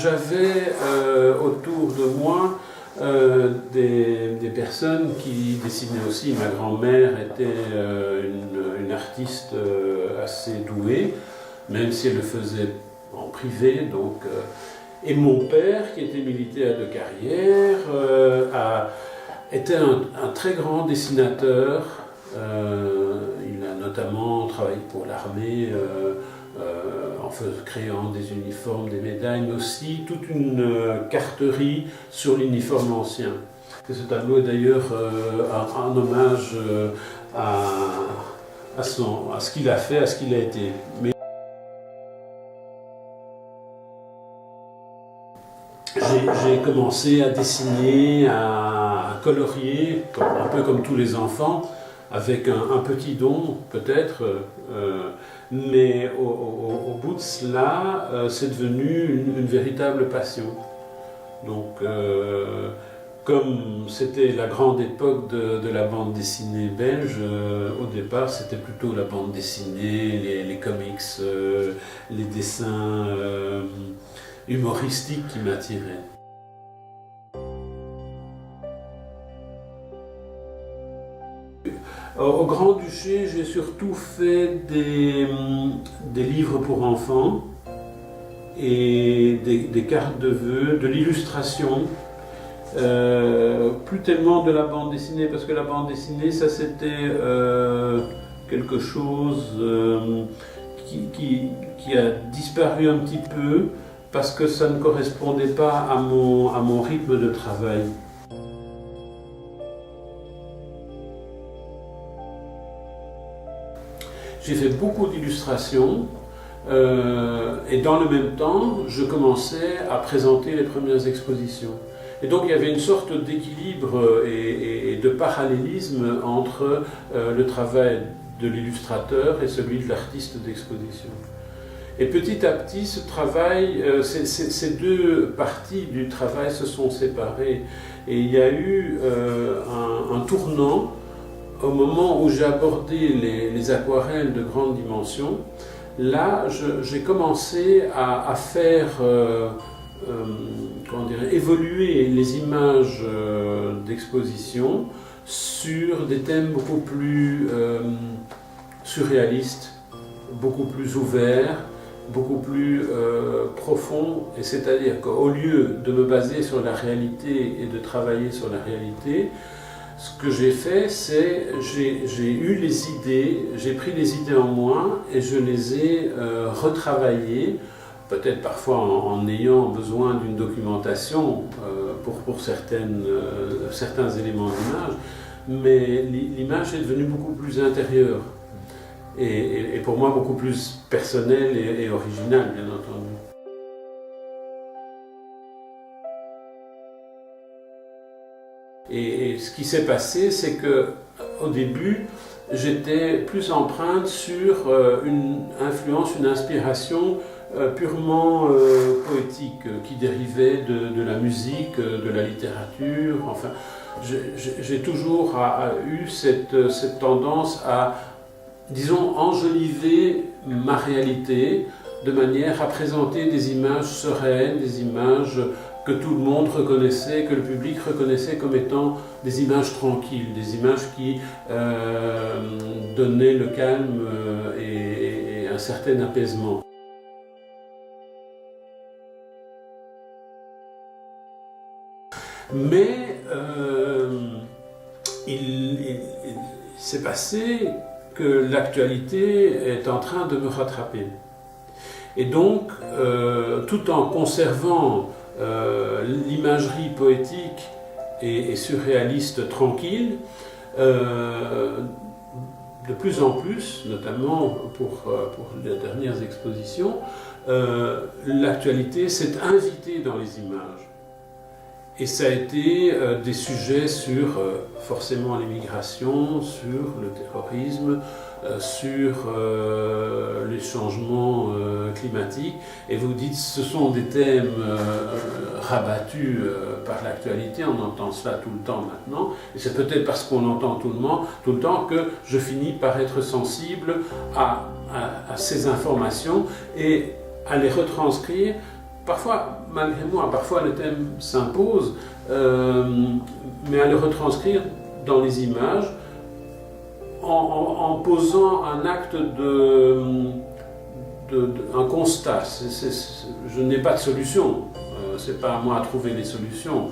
j'avais autour de moi des personnes qui dessinaient aussi. Ma grand-mère était une artiste assez douée, même si elle le faisait en privé. Donc, et mon père, qui était militaire de carrière, était un très grand dessinateur. Il a notamment travaillé pour l'armée en créant des uniformes, des médailles, mais aussi toute une carterie sur l'uniforme ancien. Et ce tableau est d'ailleurs un hommage à ce qu'il a fait, à ce qu'il a été. Mais j'ai commencé à dessiner, à colorier, un peu comme tous les enfants, avec un petit don peut-être, mais au bout de cela, c'est devenu une véritable passion. Donc, comme c'était la grande époque de la bande dessinée belge, au départ c'était plutôt la bande dessinée, les comics, les dessins humoristiques qui m'attiraient. Au Grand-Duché, j'ai surtout fait des livres pour enfants et des cartes de vœux, de l'illustration, plus tellement de la bande dessinée, parce que la bande dessinée, ça c'était quelque chose qui a disparu un petit peu, parce que ça ne correspondait pas à mon rythme de travail. J'ai fait beaucoup d'illustrations et dans le même temps, je commençais à présenter les premières expositions. Et donc il y avait une sorte d'équilibre et de parallélisme entre le travail de l'illustrateur et celui de l'artiste d'exposition. Et petit à petit, ce travail, ces deux parties du travail se sont séparées. Et il y a eu un tournant au moment où j'ai abordé les aquarelles de grande dimension. Là, j'ai commencé à faire évoluer les images d'exposition sur des thèmes beaucoup plus surréalistes, beaucoup plus ouverts, beaucoup plus profonds. Et c'est-à-dire qu'au lieu de me baser sur la réalité et de travailler sur la réalité, ce que j'ai fait, c'est j'ai eu les idées, j'ai pris les idées en moi et je les ai retravaillées, peut-être parfois en ayant besoin d'une documentation pour certains éléments d'image, mais l'image est devenue beaucoup plus intérieure et pour moi beaucoup plus personnelle et originale, bien entendu. Et ce qui s'est passé, c'est que au début, j'étais plus empreinte sur une influence, une inspiration purement poétique, qui dérivait de la musique, de la littérature. Enfin, j'ai toujours eu cette tendance à, disons, enjoliver ma réalité de manière à présenter des images sereines, des images que tout le monde reconnaissait, que le public reconnaissait comme étant des images tranquilles, des images qui donnaient le calme et un certain apaisement. Mais il s'est passé que l'actualité est en train de me rattraper. Et donc, tout en conservant l'imagerie poétique et surréaliste tranquille, de plus en plus, notamment pour les dernières expositions, l'actualité s'est invitée dans les images. Et ça a été des sujets sur forcément l'immigration, sur le terrorisme, sur les changements climatiques. Et vous dites, ce sont des thèmes rabattus par l'actualité, on entend cela tout le temps maintenant. Et c'est peut-être parce qu'on entend tout le temps que je finis par être sensible à ces informations et à les retranscrire parfois, malgré moi, parfois le thème s'impose, mais à le retranscrire dans les images en posant un acte un constat. Je n'ai pas de solution, c'est pas à moi à trouver les solutions,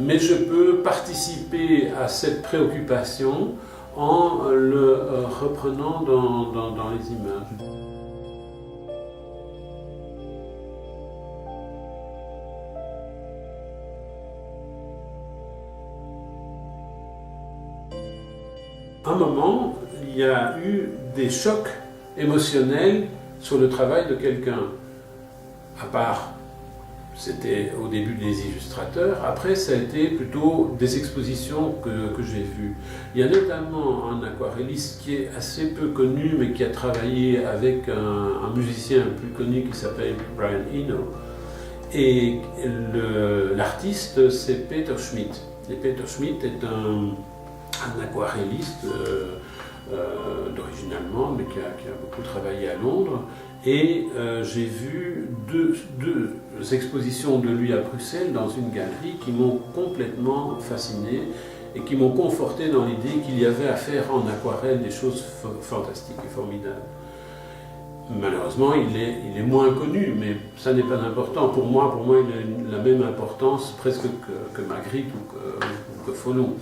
mais je peux participer à cette préoccupation en le reprenant dans les images. À un moment, il y a eu des chocs émotionnels sur le travail de quelqu'un. À part, c'était au début des illustrateurs, après ça a été plutôt des expositions que j'ai vues. Il y a notamment un aquarelliste qui est assez peu connu, mais qui a travaillé avec un musicien plus connu qui s'appelle Brian Eno. Et l'artiste, c'est Peter Schmidt. Et Peter Schmidt est un aquarelliste d'origine allemande, mais qui a beaucoup travaillé à Londres. Et j'ai vu deux expositions de lui à Bruxelles dans une galerie qui m'ont complètement fasciné et qui m'ont conforté dans l'idée qu'il y avait à faire en aquarelle des choses fantastiques et formidables. Malheureusement, il est moins connu, mais ça n'est pas important. Pour moi, il a la même importance presque que Magritte ou que Folon.